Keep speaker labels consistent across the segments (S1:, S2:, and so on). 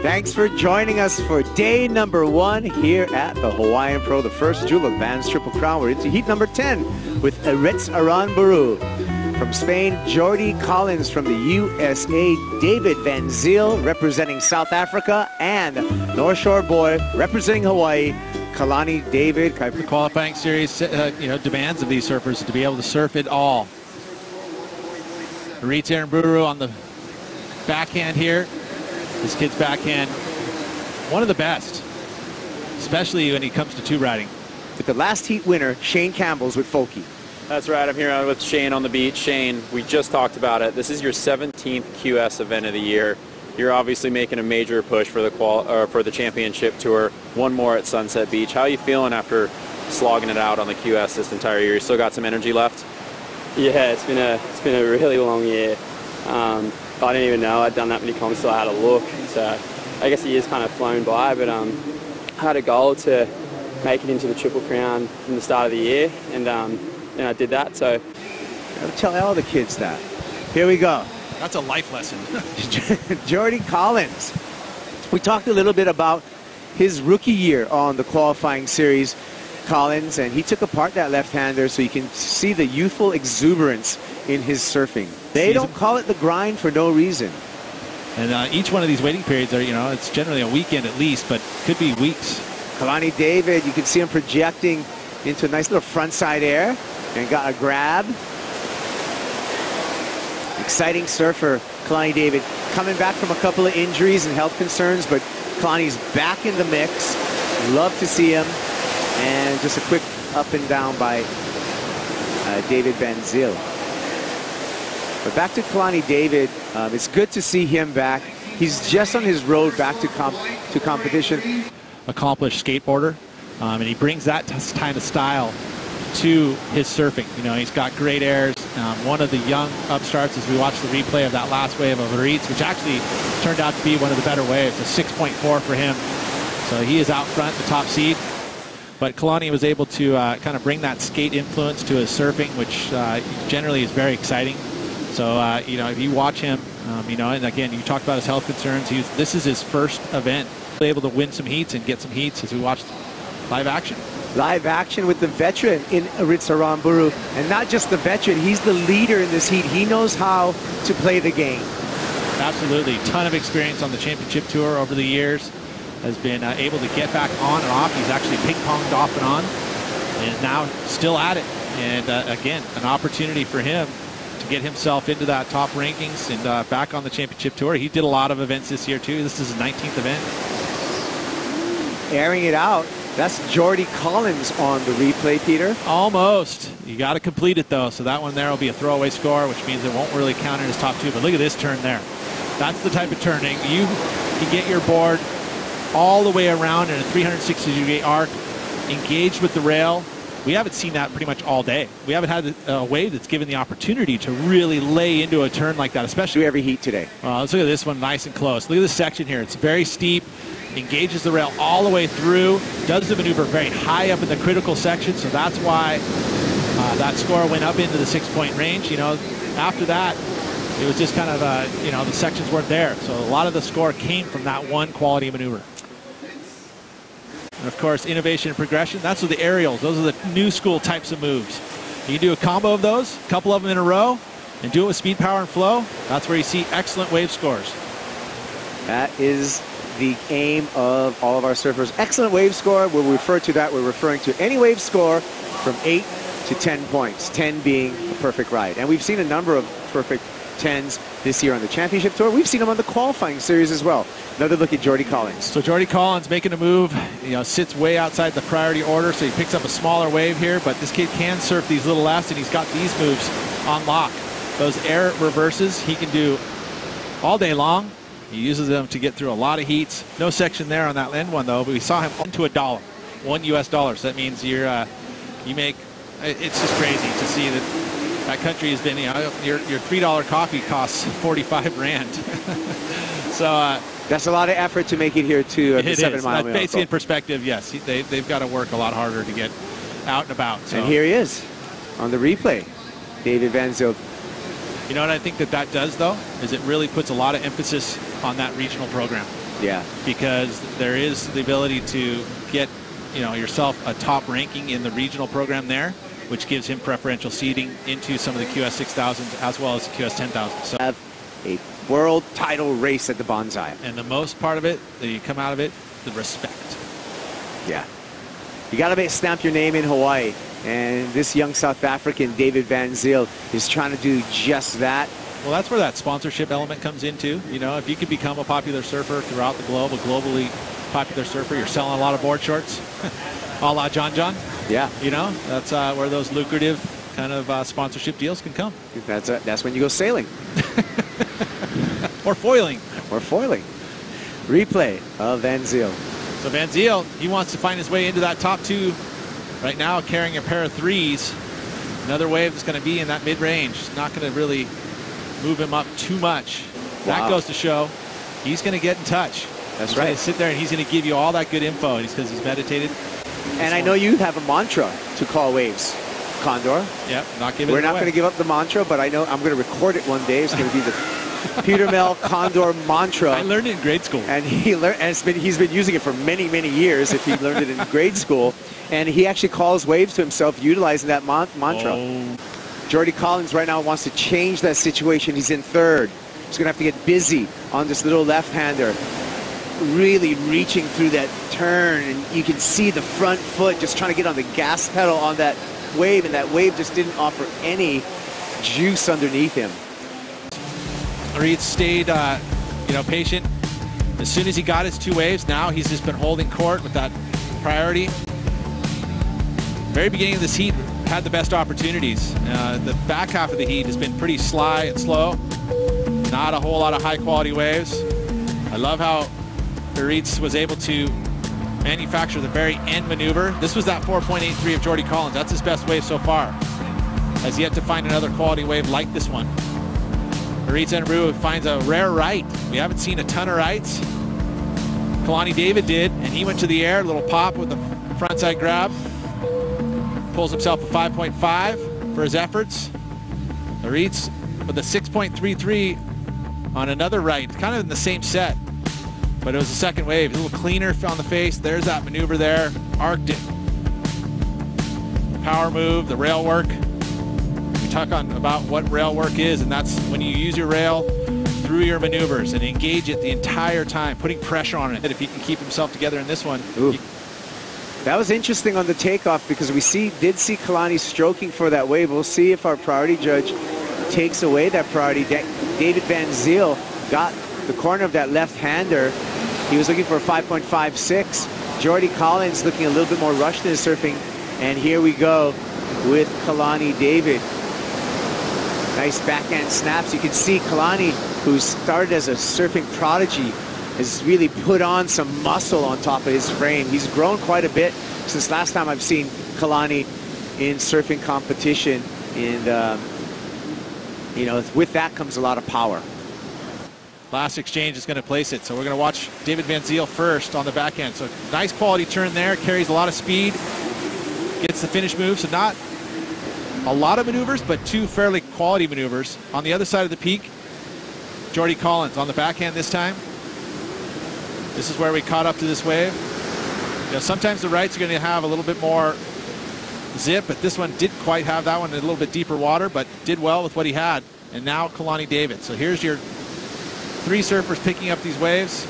S1: Thanks for joining us for day number 1 here at the Hawaiian Pro, the first Jewel Advanced Triple Crown. We're into heat number 10 with Aritz Aranburu. From Spain, Jordy Collins from the USA, David Van Zyl representing South Africa, and North Shore boy representing Hawaii, Kalani David.
S2: The qualifying series demands of these surfers to be able to surf it all. Aritz Aranburu on the backhand here. This kid's backhand, one of the best, especially when he comes to tube riding.
S1: With the last heat winner, Shane Campbell's with Folky.
S3: That's right, I'm here with Shane on the beach. Shane, we just talked about it. This is your 17th QS event of the year. You're obviously making a major push for the championship tour. One more at Sunset Beach. How are you feeling after slogging it out on the QS this entire year? You still got some energy left?
S4: Yeah, it's been a really long year. I didn't even know I'd done that many comps till I had a look. So I guess the year's kind of flown by, but I had a goal to make it into the Triple Crown from the start of the year, and I did that. So
S1: I'll tell all the kids that. Here we go.
S2: That's a life lesson.
S1: Jordy Collins. We talked a little bit about his rookie year on the qualifying series, Collins, and he took apart that left-hander so you can see the youthful exuberance in his surfing. They don't call it the grind for no reason.
S2: And each one of these waiting periods are, it's generally a weekend at least, but could be weeks.
S1: Kalani David, you can see him projecting into a nice little frontside air and got a grab. Exciting surfer, Kalani David, coming back from a couple of injuries and health concerns, but Kalani's back in the mix. Love to see him. And just a quick up and down by David Van Zyl. But back to Kalani David, it's good to see him back. He's just on his road back to competition.
S2: Accomplished skateboarder, and he brings that kind of style to his surfing. He's got great airs. One of the young upstarts, as we watched the replay of that last wave of Aritz, which actually turned out to be one of the better waves, a 6.4 for him. So he is out front, the top seed. But Kalani was able to kind of bring that skate influence to his surfing, which generally is very exciting. So, if you watch him, and again, you talked about his health concerns. This is his first event. Able to win some heats and get some heats as we watched live action.
S1: Live action with the veteran in Aritz Aranburu. And not just the veteran, he's the leader in this heat. He knows how to play the game.
S2: Absolutely. Ton of experience on the championship tour over the years. Has been able to get back on and off. He's actually ping-ponged off and on, and now still at it. And again, an opportunity for him to get himself into that top rankings and back on the championship tour. He did a lot of events this year too. This is his 19th event.
S1: Airing it out. That's Jordy Collins on the replay, Peter.
S2: Almost. You got to complete it though. So that one there will be a throwaway score, which means it won't really count in his top two. But look at this turn there. That's the type of turning. You can get your board all the way around in a 360-degree arc, engaged with the rail. We haven't seen that pretty much all day. We haven't had a wave that's given the opportunity to really lay into a turn like that, especially
S1: every heat today.
S2: Let's look at this one nice and close. Look at this section here. It's very steep, engages the rail all the way through, does the maneuver very high up in the critical section, so that's why that score went up into the 6-point range. After that, it was just kind of, the sections weren't there. So a lot of the score came from that one quality maneuver. And of course, innovation and progression, that's with the aerials. Those are the new school types of moves. You can do a combo of those, a couple of them in a row, and do it with speed, power, and flow. That's where you see excellent wave scores.
S1: That is the aim of all of our surfers. Excellent wave score. We'll refer to that. We're referring to any wave score from 8 to 10 points, 10 being a perfect ride. And we've seen a number of perfect 10s this year on the championship tour. We've seen them on the qualifying series as well. Another look at Jordy Collins.
S2: So Jordy Collins making a move, sits way outside the priority order, so he picks up a smaller wave here, but this kid can surf these little lefts, and he's got these moves on lock. Those air reverses he can do all day long. He uses them to get through a lot of heats. No section there on that end one though, but we saw him into $1, $1 US. So that means you make, it's just crazy to see that country has been, your $3 coffee costs 45 Rand. So
S1: that's a lot of effort to make it here to the 7 Mile.
S2: Basically in perspective, yes, they've got to work a lot harder to get out and about. So.
S1: And here he is on the replay, David Van Zyl.
S2: You know what I think that does, though, is it really puts a lot of emphasis on that regional program.
S1: Yeah.
S2: Because there is the ability to get, yourself a top ranking in the regional program there, which gives him preferential seeding into some of the QS 6000s as well as the QS 10,000. So
S1: Have a world title race at the Bonsai.
S2: and the most part of it, that you come out of it, the respect.
S1: Yeah. You got to stamp your name in Hawaii. And this young South African, David Van Zyl, is trying to do just that.
S2: Well, that's where that sponsorship element comes into. If you could become a popular surfer throughout the globe, a globally popular surfer, you're selling a lot of board shorts, a la John.
S1: Yeah.
S2: That's where those lucrative kind of sponsorship deals can come.
S1: That's when you go sailing.
S2: Or foiling.
S1: Or foiling. Replay of Van Zyl.
S2: So Van Zyl, he wants to find his way into that top two. Right now, carrying a pair of threes. Another wave that's going to be in that mid-range. It's not going to really move him up too much. That goes to show he's going to get in touch.
S1: That's
S2: He's
S1: right.
S2: going to sit there and he's going to give you all that good info, and because he's meditated.
S1: And I know you have a mantra to call waves, Condor.
S2: Yep, not giving
S1: We're
S2: it
S1: not
S2: away.
S1: going to give up the mantra, but I know I'm going to record it one day. It's going to be the Peter Mel Condor mantra.
S2: I learned it in grade school.
S1: And he's been using it for many, many years if he learned it in grade school. And he actually calls waves to himself utilizing that mantra.
S2: Oh.
S1: Jordy Collins right now wants to change that situation. He's in third. He's going to have to get busy on this little left-hander. Really reaching through that turn, and you can see the front foot just trying to get on the gas pedal on that wave, and that wave just didn't offer any juice underneath him.
S2: Aritz stayed, patient. As soon as he got his two waves, now he's just been holding court with that priority. Very beginning of this heat, had the best opportunities. The back half of the heat has been pretty sly and slow. Not a whole lot of high-quality waves. I love how Aritz was able to manufacture the very end maneuver. This was that 4.83 of Jordy Collins. That's his best wave so far. Has yet to find another quality wave like this one. Aritz Aranburu finds a rare right. We haven't seen a ton of rights. Kalani David did, and he went to the air, a little pop with the frontside grab. Pulls himself a 5.5 for his efforts. Aritz with a 6.33 on another right, kind of in the same set, but it was the second wave. A little cleaner on the face. There's that maneuver there. Arced it. Power move, the rail work. We talk about what rail work is, and that's when you use your rail through your maneuvers and engage it the entire time, putting pressure on it. If he can keep himself together in this one.
S1: That was interesting on the takeoff because we did see Kalani stroking for that wave. We'll see if our priority judge takes away that priority. David Van Zyl got the corner of that left-hander. He was looking for a 5.56. Jordy Collins looking a little bit more rushed in his surfing. And here we go with Kalani David. Nice backhand snaps. You can see Kalani, who started as a surfing prodigy, has really put on some muscle on top of his frame. He's grown quite a bit since last time I've seen Kalani in surfing competition. And, with that comes a lot of power.
S2: Last exchange is going to place it. So we're going to watch David Van Zyl first on the backhand. So nice quality turn there. Carries a lot of speed. Gets the finish move. So not a lot of maneuvers, but two fairly quality maneuvers. On the other side of the peak, Jordy Collins on the backhand this time. This is where we caught up to this wave. Sometimes the rights are going to have a little bit more zip, but this one didn't quite have that one in a little bit deeper water, but did well with what he had. And now Kalani David. So here's your three surfers picking up these waves.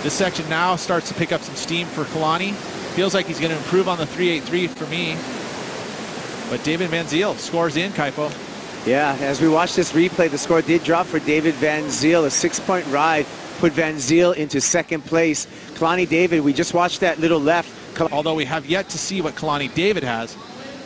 S2: This section now starts to pick up some steam for Kalani. Feels like he's going to improve on the 3.83 for me. But David Van Zyl scores in, Kaipo.
S1: Yeah, as we watch this replay, the score did drop for David Van Zyl. A 6-point ride put Van Zyl into second place. Kalani David, we just watched that little left.
S2: Although we have yet to see what Kalani David has,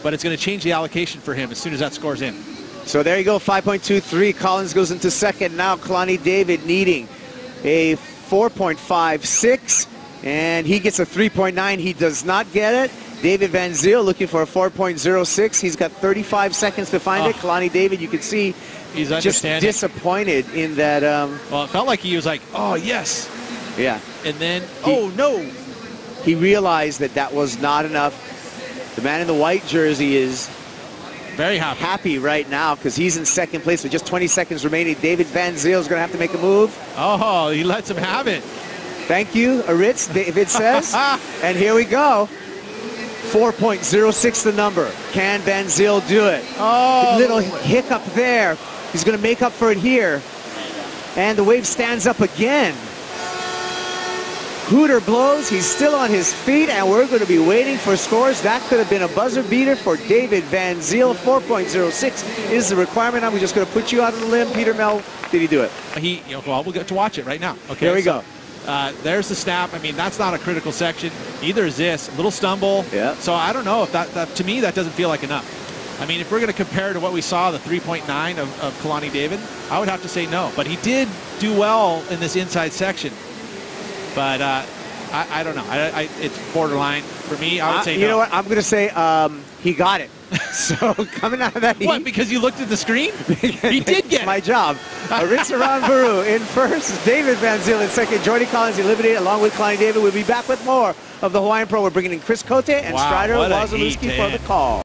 S2: but it's going to change the allocation for him as soon as that scores in.
S1: So there you go, 5.23. Collins goes into second. Now Kalani David needing a 4.56, and he gets a 3.9. He does not get it. David Van Zyl looking for a 4.06. He's got 35 seconds to find it. Kalani David, you can see,
S2: he's
S1: just disappointed in that.
S2: Well, it felt like he was like, oh, yes.
S1: Yeah.
S2: And then, oh, no.
S1: He realized that was not enough. The man in the white jersey is
S2: very happy
S1: right now because he's in second place with just 20 seconds remaining. David Van Zyl is going to have to make a move.
S2: Oh, he lets him have it.
S1: Thank you, Aritz, David says. And here we go. 4.06 the number. Can Van Zyl do it?
S2: Oh,
S1: little hiccup there. He's going to make up for it here. And the wave stands up again. Hooter blows. He's still on his feet, and we're going to be waiting for scores. That could have been a buzzer beater for David Van Zyl. 4.06 is the requirement. I'm just going to put you out on the limb. Peter Mel, did he do it?
S2: Well, we'll get to watch it right now. Okay,
S1: here we go.
S2: There's the snap. I mean, that's not a critical section. Neither is this. A little stumble.
S1: Yeah.
S2: So I don't know if that to me, that doesn't feel like enough. I mean, if we're going to compare to what we saw, the 3.9 of Kalani David, I would have to say no. But he did do well in this inside section. But I don't know. It's borderline. For me, I would say no.
S1: You know what? I'm going to say he got it. So coming out of that heat.
S2: What, because you looked at the screen? He did get
S1: my job. Aritz Aranburu in first. David Van Zyl in second. Jordy Collins eliminated along with Kalani David. We'll be back with more of the Hawaiian Pro. We're bringing in Chris Cote and Strider Wazalewski for the call.